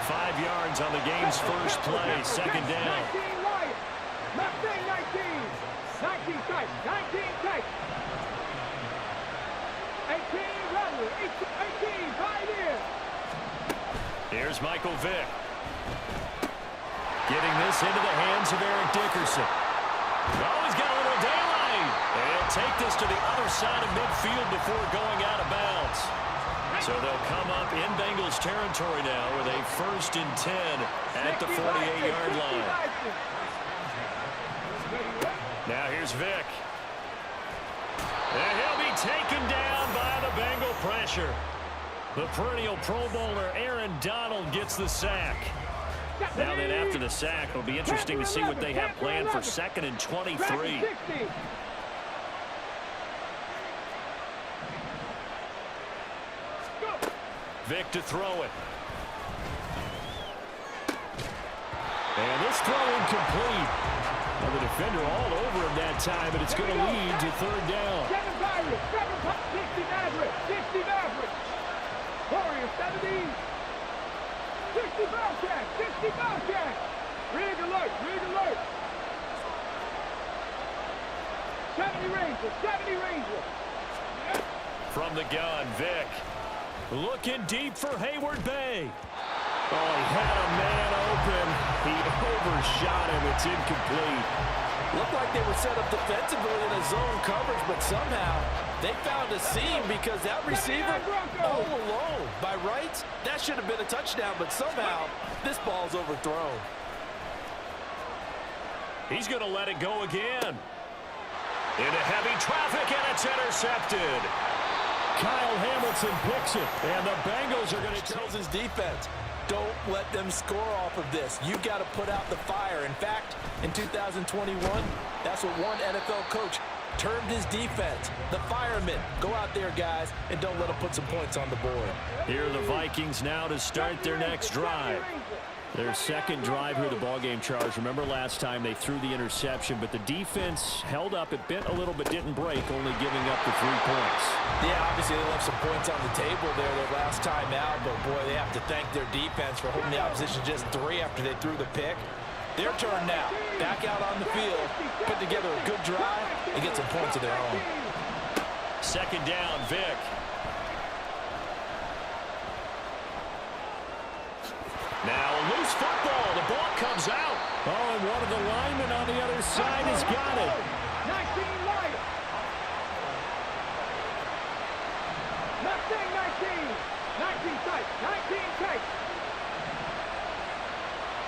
5 yards on the game's first play, second down. 19 Lions. 19. 19 tight. 19 tight. 18 Rattler. 18 Pioneer. Here's Michael Vick. Getting this into the hands of Eric Dickerson. Oh, he's got a little daylight. And take this to the other side of midfield before going out of bounds. So they'll come up in Bengals territory now with a 1st and 10 at the 48-yard line. Now here's Vick. And he'll be taken down by the Bengal pressure. The perennial Pro Bowler Aaron Donald gets the sack. Now then, after the sack, it'll be interesting to see what they have planned for 2nd and 23. Vick to throw it. And this throw incomplete. Well, the defender all over him that time, but it's going to lead to 3rd down. 7 Pirates, 60 Mavericks, 60 Mavericks. Warriors, 70. 60 Bobcats, 60 Bobcats. Rig alert, rig alert. 70 Rangers, 70 Rangers. From the gun, Vick. Looking deep for Hayward Bay. Oh, he had a man open. He overshot him. It's incomplete. Looked like they were set up defensively in a zone coverage, but somehow they found a seam because that receiver all alone. By rights, that should have been a touchdown, but somehow this ball's overthrown. He's going to let it go again. Into heavy traffic, and it's intercepted. Kyle Hamilton picks it, and the Bengals are going to tells his defense, don't let them score off of this. You got to put out the fire. In fact, in 2021, that's what one NFL coach termed his defense. The firemen. Go out there, guys, and don't let them put some points on the board. Here are the Vikings now to start their next drive. Their 2nd drive here, the ballgame, Charles. Remember last time they threw the interception, but the defense held up. It bent a little but didn't break, only giving up the 3 points. Yeah, obviously they left some points on the table there their last time out, but boy, they have to thank their defense for holding the opposition just 3 after they threw the pick. Their turn now. Back out on the field, put together a good drive, and get some points of their own. 2nd down, Vick. Now a loose football. The ball comes out. Oh, and one of the linemen on the other side has got it. 19 Lions. 19. 19 tight. 19 tight.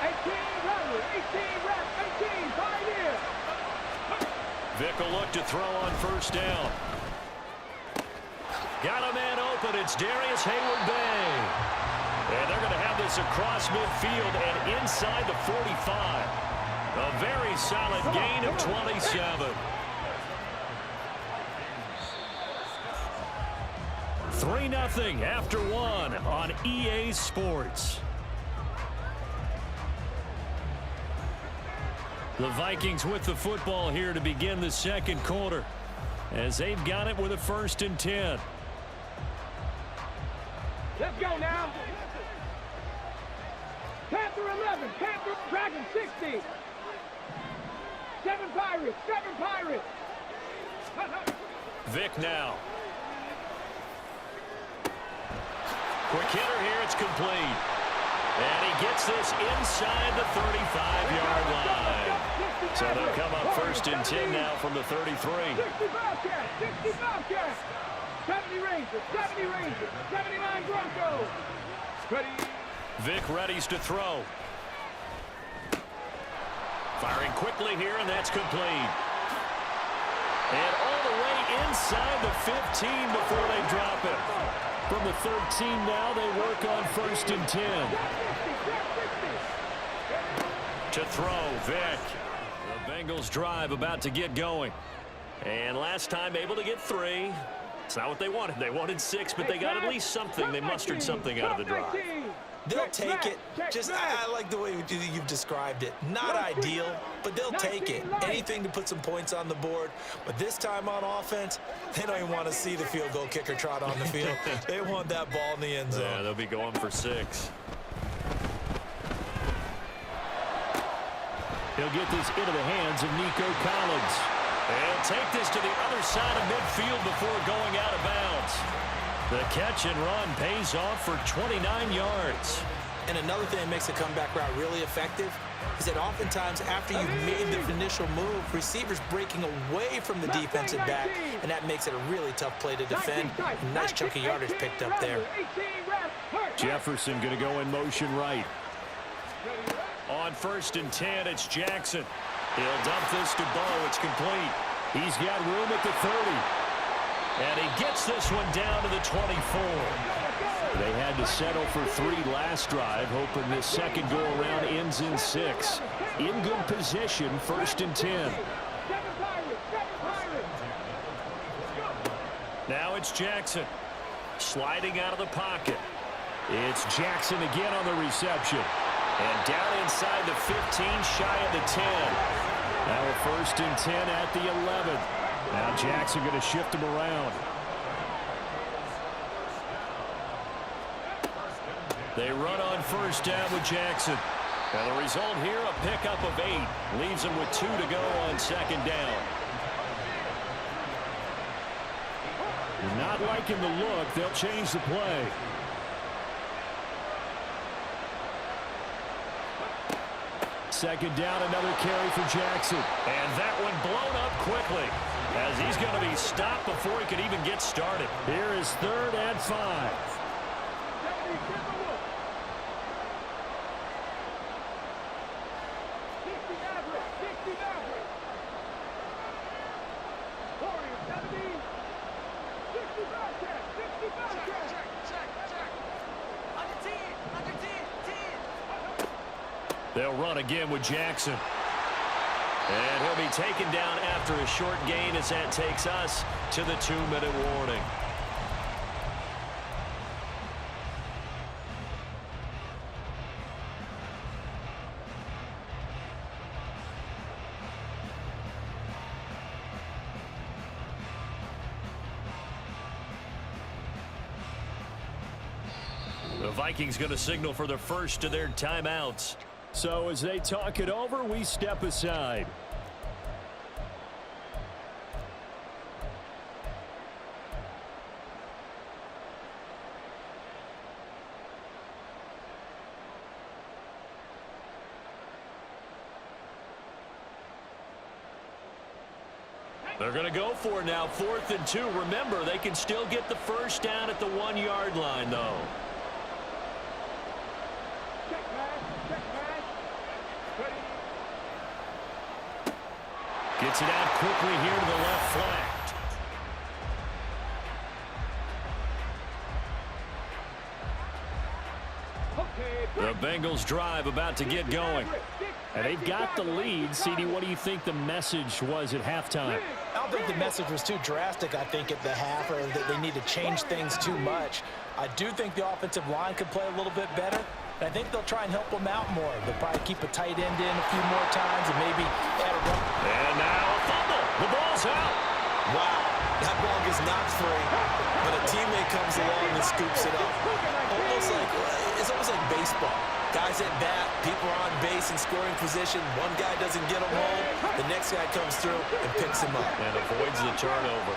18 Rattler. 18 Pioneer. Vick will look to throw on 1st down. Got a man open. It's Darius Hayward Bay. And they're going to have this across midfield and inside the 45. A very solid gain of 27. 3-0 after 1 on EA Sports. The Vikings with the football here to begin the 2nd quarter, as they've got it with a 1st and 10. Let's go now. Panther 11, Panther Dragon 60. 7 Pirates, 7 Pirates. Vick now. Quick hitter here, it's complete. And he gets this inside the 35-yard line. So they'll come up 1st and 10 now from the 33. 60 Bobcats, 60 Bobcats. 70 Rangers, 70 Rangers, 79 Broncos. Ready. Vick readies to throw. Firing quickly here, and that's complete. And all the way inside the 15 before they drop it. From the 13 now, they work on 1st and 10. To throw, Vick. The Bengals drive about to get going. And last time able to get 3. It's not what they wanted. They wanted 6, but they got at least something. They mustered something out of the drive. They'll take it. Just, I like the way you've described it. Not ideal, but they'll take it. Anything to put some points on the board. But this time on offense, they don't even want to see the field goal kicker trot on the field. They want that ball in the end zone. Yeah, they'll be going for 6. He'll get this into the hands of Nico Collins. He'll take this to the other side of midfield before going out of bounds. The catch and run pays off for 29 yards. And another thing that makes a comeback route really effective is that oftentimes after you've made the initial move, receivers breaking away from the defensive back, and that makes it a really tough play to defend. A nice chunk of yardage picked up there. Jefferson going to go in motion right. On 1st and 10, it's Jackson. He'll dump this to Bo. It's complete. He's got room at the 30. And he gets this one down to the 24. They had to settle for 3 last drive, hoping this second go-around ends in 6. In good position, 1st and 10. Now it's Jackson. Sliding out of the pocket. It's Jackson again on the reception. And down inside the 15, shy of the 10. Now a 1st and 10 at the 11. Now Jackson going to shift him around. They run on 1st down with Jackson. And the result here, a pickup of 8. Leaves them with 2 to go on 2nd down. Not liking the look. They'll change the play. Second down, another carry for Jackson. And that one blown up quickly as he's going to be stopped before he can even get started. Here is 3rd and 5. They'll run again with Jackson. And he'll be taken down after a short gain as that takes us to the 2-minute warning. The Vikings going to signal for the first of their timeouts. So as they talk it over, we step aside. They're going to go for it now, 4th and 2. Remember, they can still get the first down at the 1-yard line, though. Gets it out quickly here to the left flank. The Bengals drive about to get going. And they've got the lead. CD, what do you think the message was at halftime? I don't think the message was too drastic, I think, at the half, or that they need to change things too much. I do think the offensive line could play a little bit better. I think they'll try and help them out more. They'll probably keep a tight end in a few more times and maybe add a run. And now a fumble. The ball's out. Wow, that ball gets knocked free, but a teammate comes along and scoops it up. It's almost like baseball. Guys at bat, people are on base in scoring position. One guy doesn't get them home. The next guy comes through and picks him up. And avoids the turnover.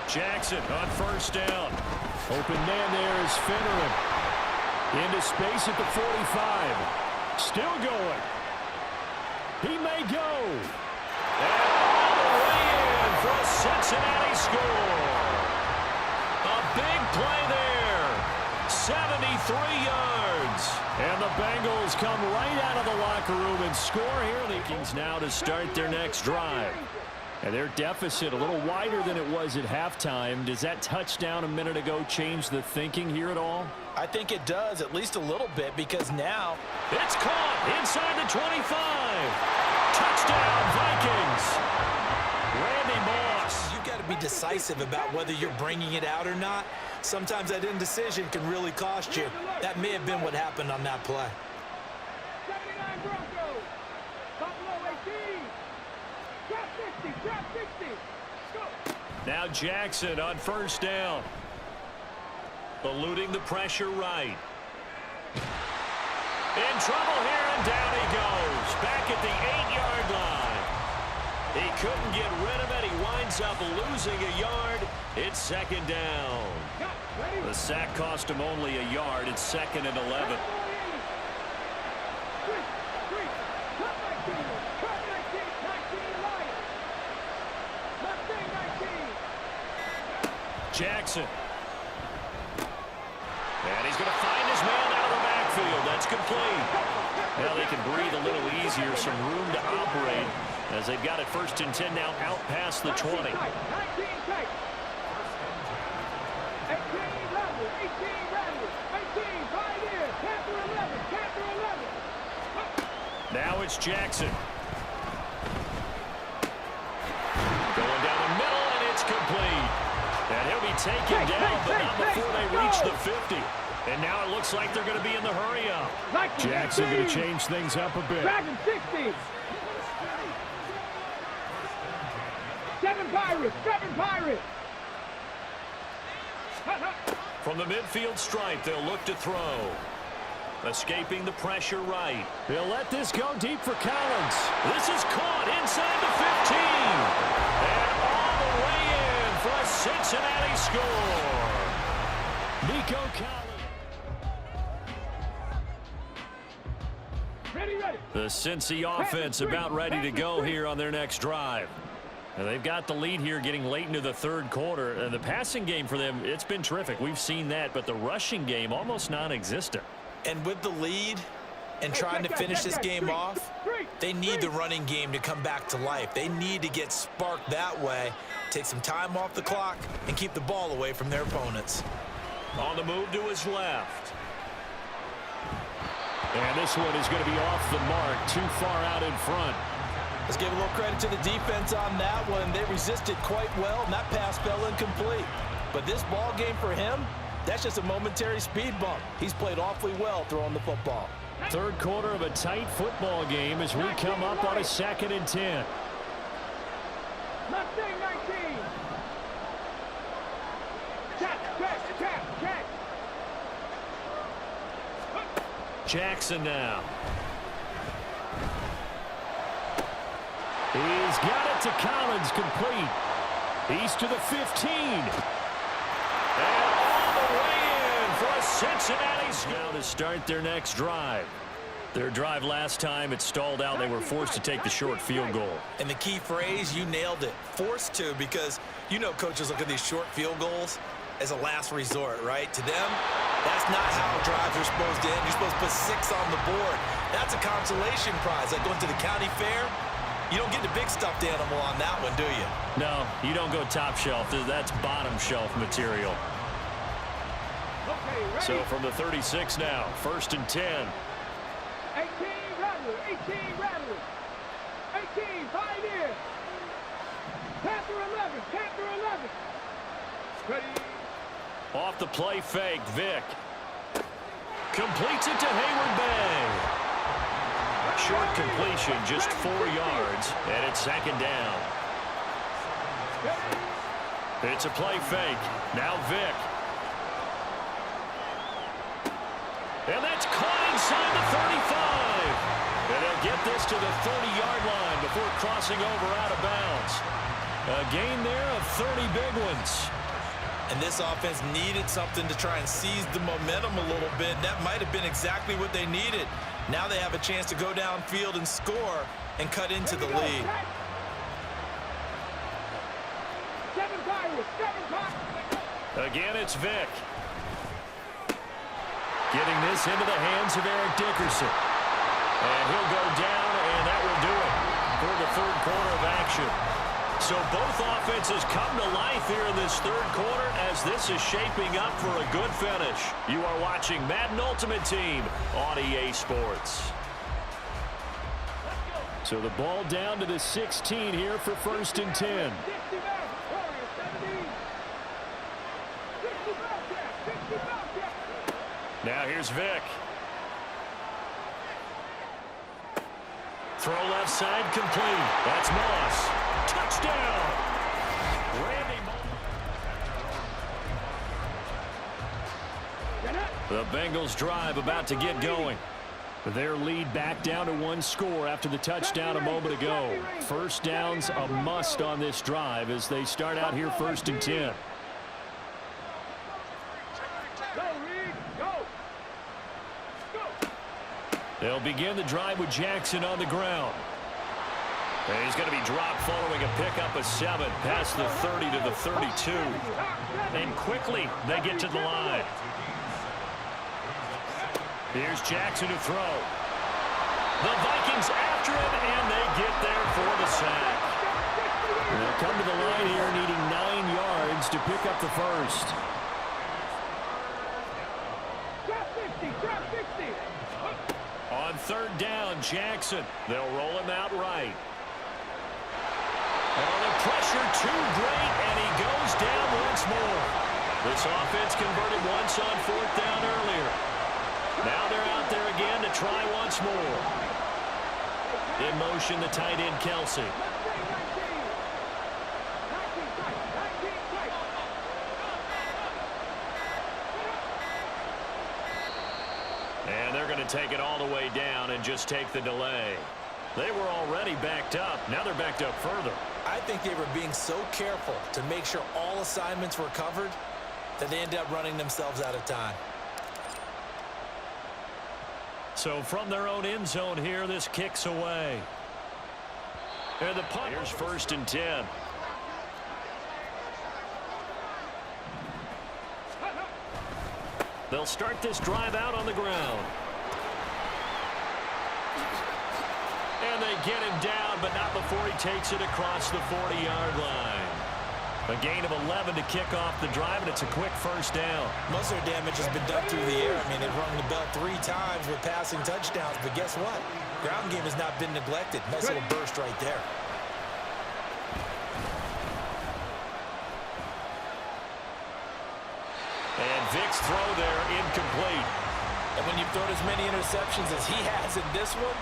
Jackson on 1st down. Open man there is Finneran. Into space at the 45. Still going. He may go. And all the way in for a Cincinnati score. A big play there. 73 yards. And the Bengals come right out of the locker room and score here. The Vikings now to start their next drive. And their deficit a little wider than it was at halftime. Does that touchdown a minute ago change the thinking here at all? I think it does, at least a little bit, because now it's caught inside the 25. Touchdown, Vikings. Randy Moss. You've got to be decisive about whether you're bringing it out or not. Sometimes that indecision can really cost you. That may have been what happened on that play. 79 Broncos. Buffalo 18. Drop 60. Drop 60. Go. Now Jackson on 1st down. Eluding the pressure right. In trouble here, and down he goes. Back at the 8-yard line. He couldn't get rid of it. He winds up losing a yard. It's second down. The sack cost him only a yard. It's 2nd and 11. Jackson. And he's going to find his man out of the backfield. That's complete. Now they can breathe a little easier, some room to operate as they've got it 1st and 10 now out past the 20. 18 Now it's Jackson. Going down the middle, and it's complete. And he'll be taken down, but not before they reach the 50. And now it looks like they're going to be in the hurry-up. Jackson going to change things up a bit. Dragon 60. 7 Pirates. 7 Pirates. From the midfield stripe, they'll look to throw. Escaping the pressure right. They'll let this go deep for Collins. This is caught inside the 15. And all the way in for a Cincinnati score. Nico Collins. Ready. The Cincy offense about ready to go here on their next drive. Now they've got the lead here getting late into the 3rd quarter. And the passing game for them, it's been terrific. We've seen that, but the rushing game almost non-existent. And with the lead and trying to finish this game off, they need the running game to come back to life. They need to get sparked that way, take some time off the clock, and keep the ball away from their opponents. On the move to his left. And this one is going to be off the mark, too far out in front. Let's give a little credit to the defense on that one. They resisted quite well, and that pass fell incomplete. But this ball game for him, that's just a momentary speed bump. He's played awfully well throwing the football. 3rd quarter of a tight football game as we come up on a 2nd and 10. Mustang 19. Check. Jackson now. He's got it to Collins, complete. He's to the 15. And all the way in for a Cincinnati score. Now to start their next drive. Their drive last time, it stalled out. They were forced to take the short field goal. And the key phrase, you nailed it. Forced to, because you know coaches look at these short field goals as a last resort, right? To them, that's not how drives are supposed to end. You're supposed to put 6 on the board. That's a consolation prize. Like going to the county fair, you don't get the big stuffed animal on that one, do you? No, you don't go top shelf. That's bottom shelf material. Okay, ready. So from the 36 now, 1st and 10. 18 Rattler. 18 Pioneer. Panther 11. Ready. Off the play fake, Vick. Completes it to Hayward Bay. Short completion, just 4 yards, and it's 2nd down. It's a play fake. Now Vick. And that's caught inside the 35. And they'll get this to the 30-yard line before crossing over out of bounds. A gain there of 30 big ones. And this offense needed something to try and seize the momentum a little bit. That might have been exactly what they needed. Now they have a chance to go downfield and score and cut into the lead. 7 Pirates. Again, it's Vick. Getting this into the hands of Eric Dickerson. And he'll go down, and that will do it for the 3rd quarter of action. So both offenses come to life here in this 3rd quarter as this is shaping up for a good finish. You are watching Madden Ultimate Team on EA Sports. So the ball down to the 16 here for 1st and 10. Now here's Vick. Throw left side complete. That's Moss. Touchdown. Randy Moss. The Bengals drive about to get going. Their lead back down to one score after the touchdown a moment ago. First down's a must on this drive as they start out here 1st and 10. They'll begin the drive with Jackson on the ground. And he's going to be dropped following a pickup of 7 past the 30 to the 32. And quickly they get to the line. Here's Jackson to throw. The Vikings after him, and they get there for the sack. They'll come to the line here needing 9 yards to pick up the first. On 3rd down, Jackson. They'll roll him out right. Oh, the pressure too great, and he goes down once more. This offense converted once on 4th down earlier. Now they're out there again to try once more. In motion, the tight end, Kelsey. And they're going to take it all the way down and just take the delay. They were already backed up. Now they're backed up further. I think they were being so careful to make sure all assignments were covered that they ended up running themselves out of time. So from their own end zone here, this kicks away. And the punt. Here's 1st and 10. They'll start this drive out on the ground. And they get him down, but not before he takes it across the 40-yard line. A gain of 11 to kick off the drive, and it's a quick first down. Most of their damage has been done through the air. I mean, they've rung the bell 3 times with passing touchdowns, but guess what? Ground game has not been neglected. Nice little burst right there. And Vic's throw there incomplete. And when you've thrown as many interceptions as he has in this one,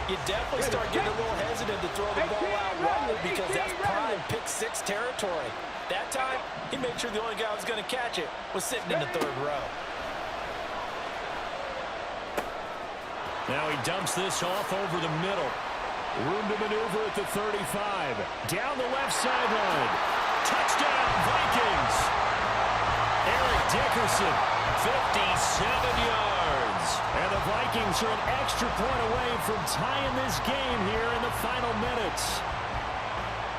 you definitely start getting a little hesitant to throw the ball out wide because that's prime pick-6 territory. That time, he made sure the only guy who was going to catch it was sitting in the 3rd row. Now he dumps this off over the middle. Room to maneuver at the 35. Down the left sideline. Touchdown, Vikings! Eric Dickerson, 57 yards. And the Vikings are an extra point away from tying this game here in the final minutes.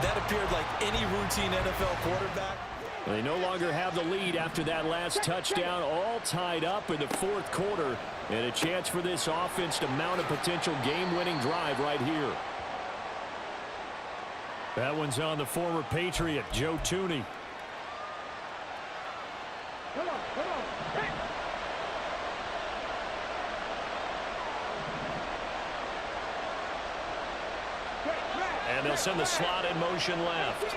That appeared like any routine NFL quarterback. They no longer have the lead after that last touchdown, all tied up in the 4th quarter. And a chance for this offense to mount a potential game-winning drive right here. That one's on the former Patriot, Joe Tooney. Come on, come on. Hey. And they'll send the slot in motion left.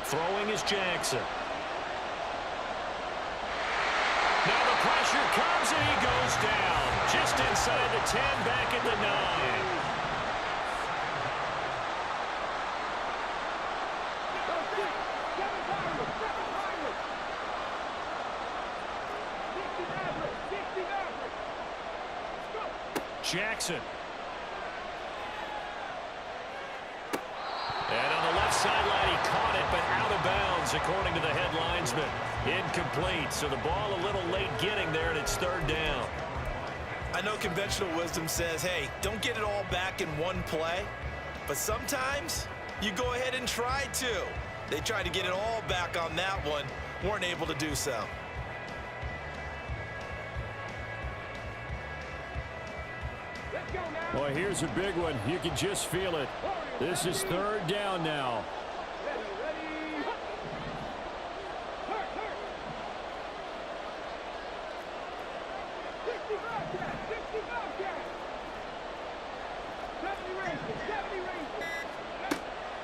Throwing is Jackson. Now the pressure comes and he goes down. Just inside the 10, back at the 9. Jackson. And on the left sideline, he caught it, but out of bounds, according to the head linesman. Incomplete, so the ball a little late getting there, and it's 3rd down. I know conventional wisdom says, hey, don't get it all back in one play. But sometimes you go ahead and try to. They tried to get it all back on that one, weren't able to do so. Boy, here's a big one. You can just feel it. This is 3rd down now.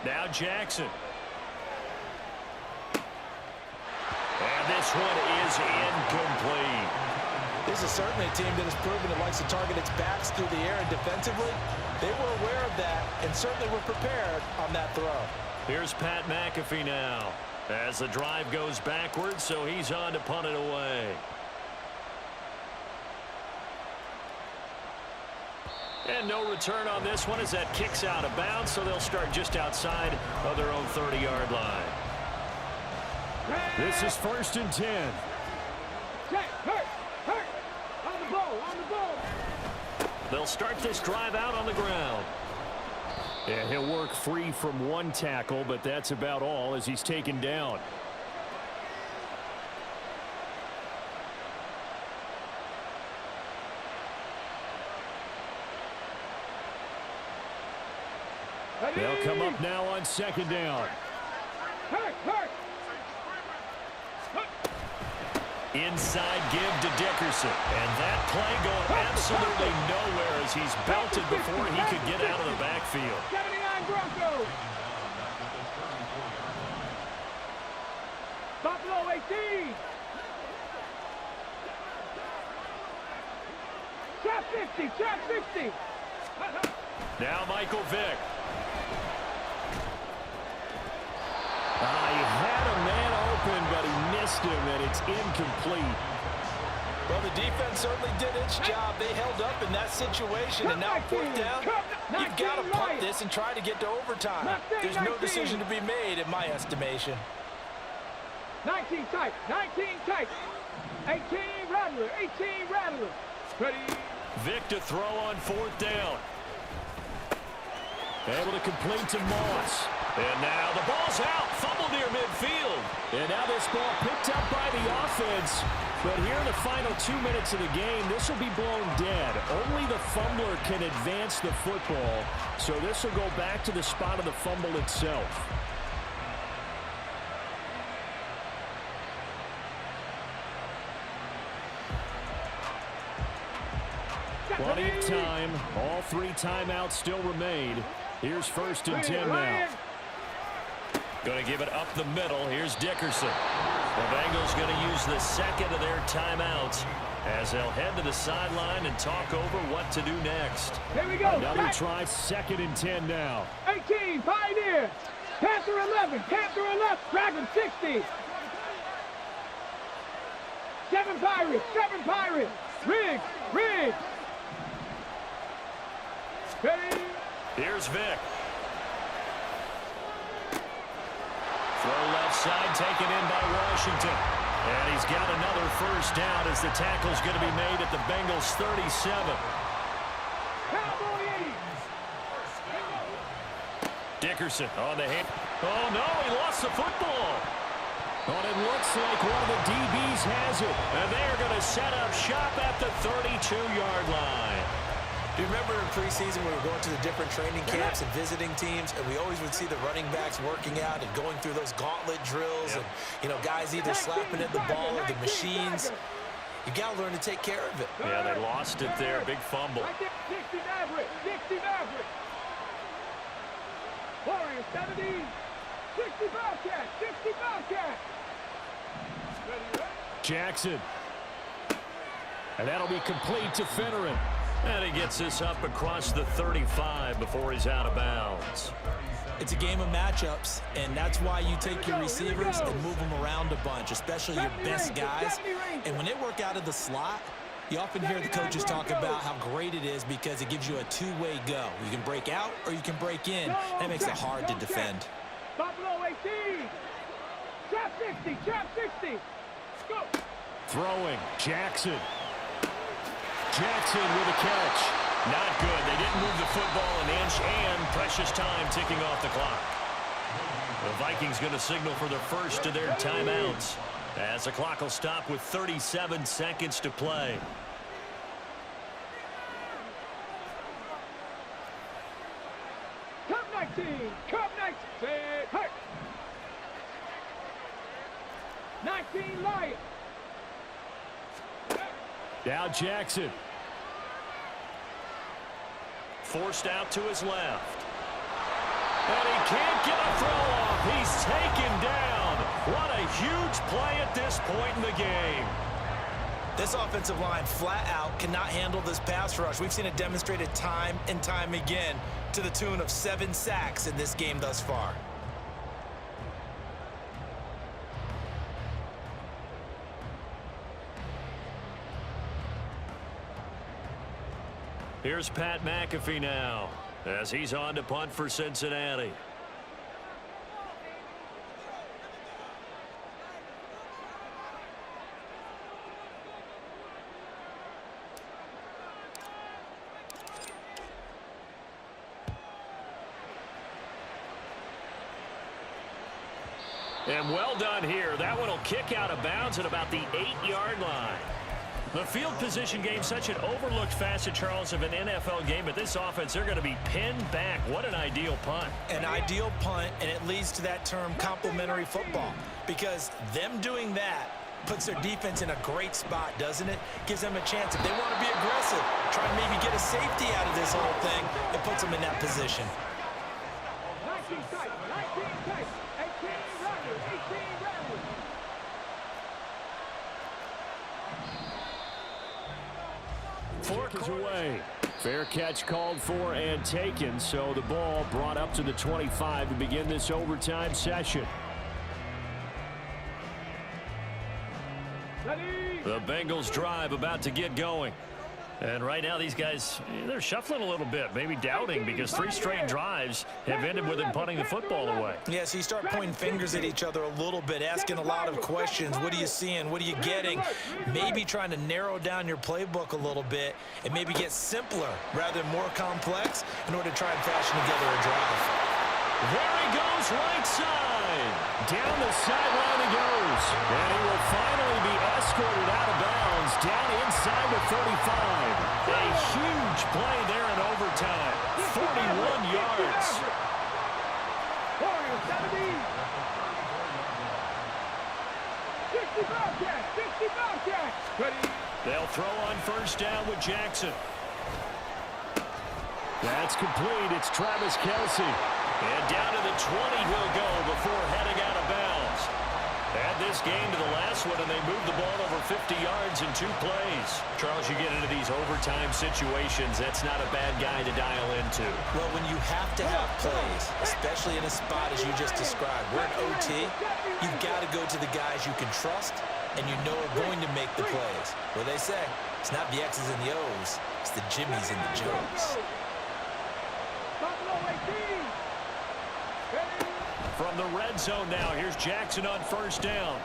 Now Jackson. And this one is incomplete. This is certainly a team that has proven it likes to target its backs through the air and defensively. They were aware of that and certainly were prepared on that throw. Here's Pat McAfee now. As the drive goes backwards, so he's on to punt it away. And no return on this one as that kicks out of bounds, so they'll start just outside of their own 30-yard line. This is 1st and 10. Check, hurt, on the ball. They'll start this drive out on the ground. Yeah, he'll work free from one tackle, but that's about all as he's taken down. They'll come up now on 2nd down. Hurt. Inside give to Dickerson. And that play going absolutely nowhere as he's belted before he could get out of the backfield. 79 Broncos. Buffalo 18. Trap 50. Now Michael Vick. He had a man open, but he missed him, and it's incomplete. Well, the defense certainly did its job. They held up in that situation, and now 4th down, you've got to punt this and try to get to overtime. There's no decision to be made, in my estimation. 19 tight. 18 Rattler. Ready. Vick to throw on 4th down. Able to complete to Moss. And now the ball's out. Fumble near midfield. And now this ball picked up by the offense. But here in the final 2 minutes of the game, this will be blown dead. Only the fumbler can advance the football. So this will go back to the spot of the fumble itself. Plenty of time. All 3 timeouts still remain. Here's 1st and 10 now. Going to give it up the middle. Here's Dickerson. The Bengals going to use the 2nd of their timeouts as they'll head to the sideline and talk over what to do next. Here we go. Another try, 2nd and 10 now. 18, Pioneer. Panther 11, Dragon 60. 7 Pirates. Riggs. Ready. Here's Vick. Throw left side, taken in by Washington. And he's got another 1st down as the tackle's going to be made at the Bengals 37. Dickerson on the hit. Oh, no, he lost the football. But it looks like one of the DBs has it. And they are going to set up shop at the 32-yard line. Do you remember in preseason we were going to the different training camps and visiting teams, and we always would see the running backs working out and going through those gauntlet drills, and, you know, guys either slapping at the ball or the machines. You got to learn to take care of it. Yeah, they lost it there. Big fumble. 60 Maverick. Warriors 70. 60 Bobcat. Jackson. And that'll be complete to Finneran. And he gets this up across the 35 before he's out of bounds. It's a game of matchups, and that's why you take your receivers and move them around a bunch, especially your best guys. And when they work out of the slot, you often hear the coaches talk about how great it is because it gives you a two-way go. You can break out or you can break in. That makes it hard to defend. Buffalo 18. Trap 60. Go. Throwing. Jackson with a catch. Not good. They didn't move the football an inch, and precious time ticking off the clock. The Vikings going to signal for the first of their timeouts as the clock will stop with 37 seconds to play. Cup 19. 19 Lions. Now Jackson. Forced out to his left. And he can't get a throw off. He's taken down. What a huge play at this point in the game. This offensive line flat out cannot handle this pass rush. We've seen it demonstrated time and time again to the tune of 7 sacks in this game thus far. Here's Pat McAfee now as he's on to punt for Cincinnati. And well done here. That one will kick out of bounds at about the 8-yard line. The field position game, such an overlooked facet, Charles, of an NFL game. But this offense, they're going to be pinned back. What an ideal punt. An ideal punt, and it leads to that term complementary football. Because them doing that puts their defense in a great spot, doesn't it? Gives them a chance. If they want to be aggressive, try and maybe get a safety out of this whole thing, it puts them in that position. 19 tight, 19 tight, 18 runners, 18 runners. Four is away. Fair catch called for and taken, so the ball brought up to the 25 to begin this overtime session. The Bengals drive about to get going. And right now these guys, they're shuffling a little bit, maybe doubting, because 3 straight drives have ended with them punting the football away. Yeah, so you start pointing fingers at each other a little bit, asking a lot of questions. What are you seeing? What are you getting? Maybe trying to narrow down your playbook a little bit and maybe get simpler rather than more complex in order to try and fashion together a drive. There he goes, right side. Down the sideline he goes. And he will finally be escorted out of bounds down inside the 35. A huge play there in overtime. 41 yards. Warriors, 70. 60 Bobcat, 60 Bobcat. Ready. They'll throw on first down with Jackson. That's complete. It's Travis Kelce. And down to the 20 he'll go before heading out of bounds. Add this game to the last one, and they moved the ball over 50 yards in 2 plays. Charles, you get into these overtime situations, that's not a bad guy to dial into. Well, when you have to have plays, especially in a spot as you just described, we're in OT, you've got to go to the guys you can trust and you know are going to make the plays. What they say, it's not the X's and the O's, it's the Jimmies and the Joes. From the red zone now, here's Jackson on first down.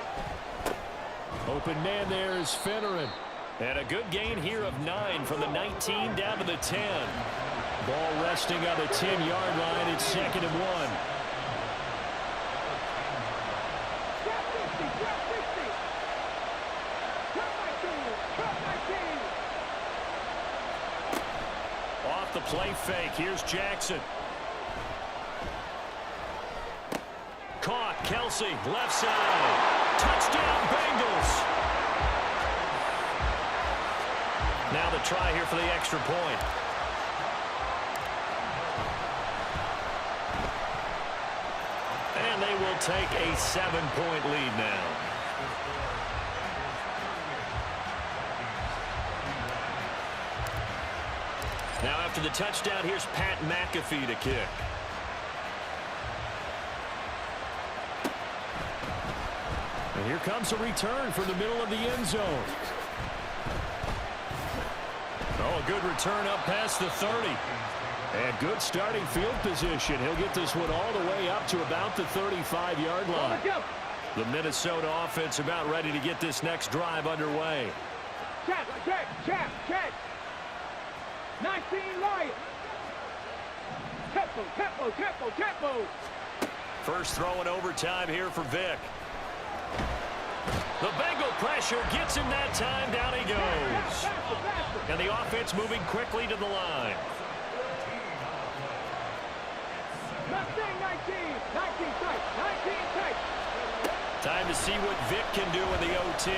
Open man there is Finneran. And a good gain here of 9 from the 19 down to the 10. Ball resting on the 10-yard line. It's 2nd and 1. Off the play fake, here's Jackson. Caught, Kelce, left side. Touchdown, Bengals. Now the try here for the extra point. And they will take a 7-point lead now. Now after the touchdown, here's Pat McAfee to kick. And here comes a return from the middle of the end zone. Oh, a good return up past the 30. And good starting field position. He'll get this one all the way up to about the 35-yard line. The Minnesota offense about ready to get this next drive underway. Check. 19 Lions. Tempo. First throw in overtime here for Vic. The Bengal pressure gets him that time. Down he goes. And the offense moving quickly to the line. 19 tight. Time to see what Vic can do in the OT.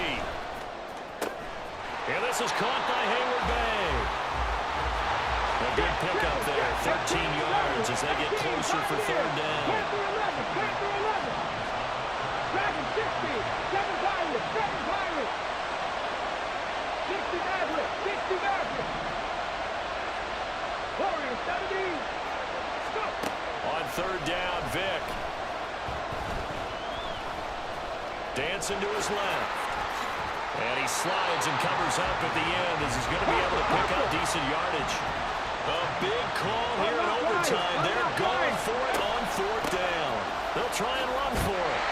And this is caught by Hayward Bay. A good pickup there. 13 yards as they get closer for 3rd down. Dragon 60. 7 Pirates. 60 Mavericks. Warriors 70. On 3rd down, Vic. Dancing to his left. And he slides and covers up at the end as he's going to be able to pick up decent yardage. A big call here in overtime. They're going for it on 4th down. They'll try and run for it.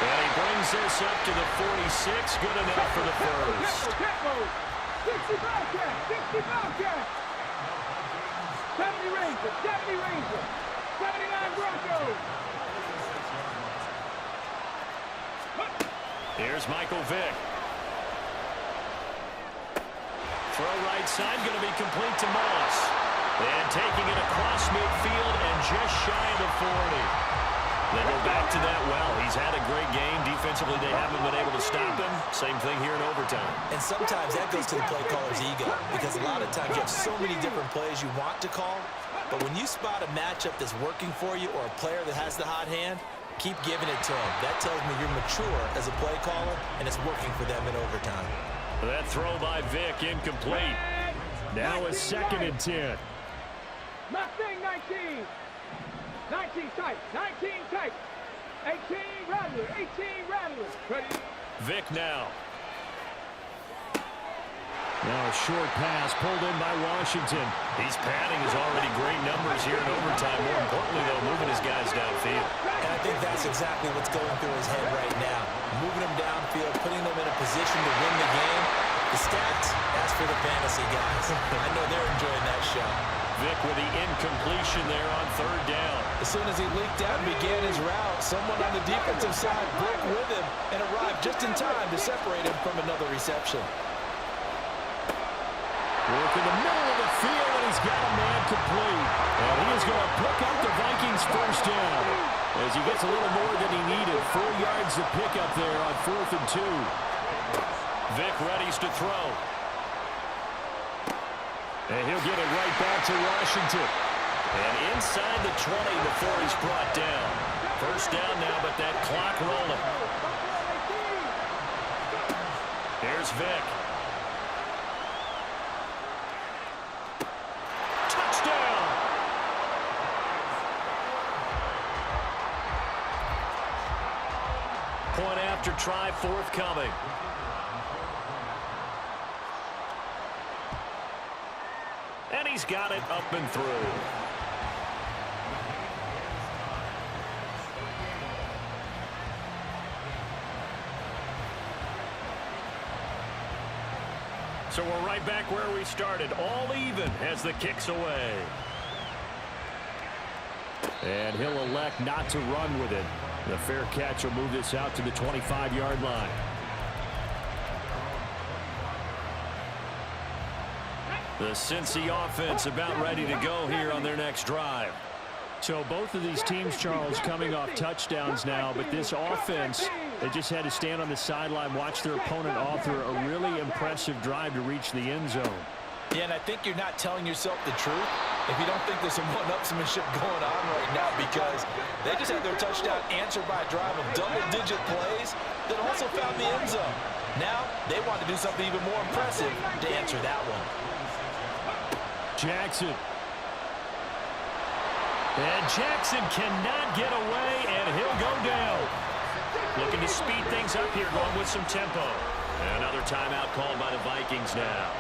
And he brings this up to the 46. Good enough for the first. 60 Bobcat, 60 Bobcat. 70 Rangers, 70 Rangers. 79 Broncos. Here's Michael Vick. Throw right side, going to be complete to Moss. And taking it across midfield and just shy of the 40. They go back to that well. He's had a great game. Defensively, they haven't been able to stop him. Same thing here in overtime. And sometimes that goes to the play caller's ego, because a lot of times you have so many different plays you want to call, but when you spot a matchup that's working for you or a player that has the hot hand, keep giving it to him. That tells me you're mature as a play caller, and it's working for them in overtime. That throw by Vick incomplete. Now a 2nd and 10. Mustang 19. 19 tight, 19 tight. 18 Rattler, 18 Rattler. Ready? Vick now. Now a short pass pulled in by Washington. He's padding his already great numbers here in overtime. More importantly, though, moving his guys downfield. And I think that's exactly what's going through his head right now. Moving them downfield, putting them in a position to win the game. The stats, that's for the fantasy guys. I know they're enjoying that show. Vick with the incompletion there on 3rd down. As soon as he leaked out and began his route, someone on the defensive side broke with him and arrived just in time to separate him from another reception. Work in the middle of the field, and he's got a man complete. And he is going to pick up the Vikings' 1st down as he gets a little more than he needed. 4 yards to pick up there on 4th and 2. Vick readies to throw. And he'll get it right back to Washington. And inside the 20 before he's brought down. 1st down now, but that clock rolling. Here's Vick. Touchdown! Point after try forthcoming. And he's got it up and through. So we're right back where we started. All even as the kick's away. And he'll elect not to run with it. The fair catch will move this out to the 25-yard line. The Cincy offense about ready to go here on their next drive. So both of these teams, Charles, coming off touchdowns now, but this offense, they just had to stand on the sideline, watch their opponent author a really impressive drive to reach the end zone. Yeah, and I think you're not telling yourself the truth if you don't think there's some one-upsmanship going on right now, because they just had their touchdown answered by a drive of double-digit plays that also found the end zone. Now they want to do something even more impressive to answer that one. Jackson. And Jackson cannot get away, and he'll go down. Looking to speed things up here, going with some tempo. Another timeout called by the Vikings now.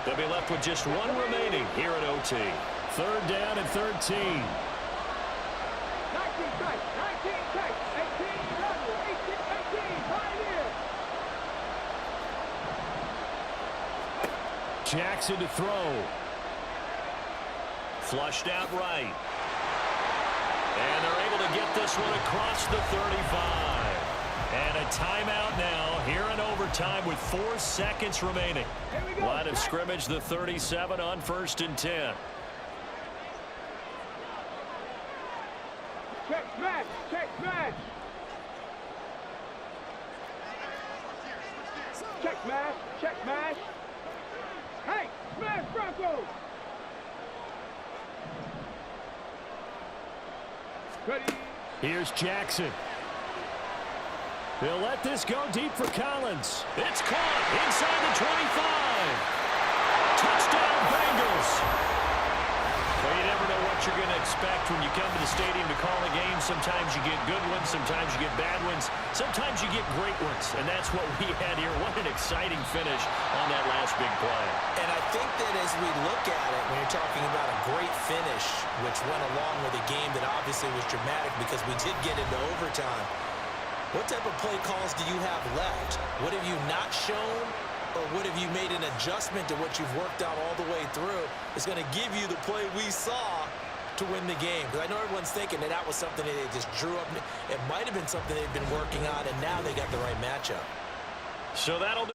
They'll be left with just one remaining here at OT. 3rd down and 13. 19 tight, 19 tight, 18 Rattler, 18 Pioneer. Jackson to throw. Flushed out right. And they're able to get this one across the 35. And a timeout now here in overtime with 4 seconds remaining. Line of scrimmage, the 37 on 1st and 10. Check smash, check smash. Check smash, check smash. Hey, smash Broncos. Ready? Here's Jackson. They'll let this go deep for Collins. It's caught inside the 25. Touchdown, Bengals. Well, you never know what you're going to expect when you come to the stadium to call a game. Sometimes you get good ones, sometimes you get bad ones, sometimes you get great ones, and that's what we had here. What an exciting finish on that last big play. And I think that as we look at it, when you're talking about a great finish, which went along with a game that obviously was dramatic because we did get into overtime, what type of play calls do you have left? What have you not shown? Or what have you made an adjustment to what you've worked out all the way through? It's going to give you the play we saw to win the game. Because I know everyone's thinking that was something that they just drew up. It might have been something they've been working on, and now they got the right matchup. So that'll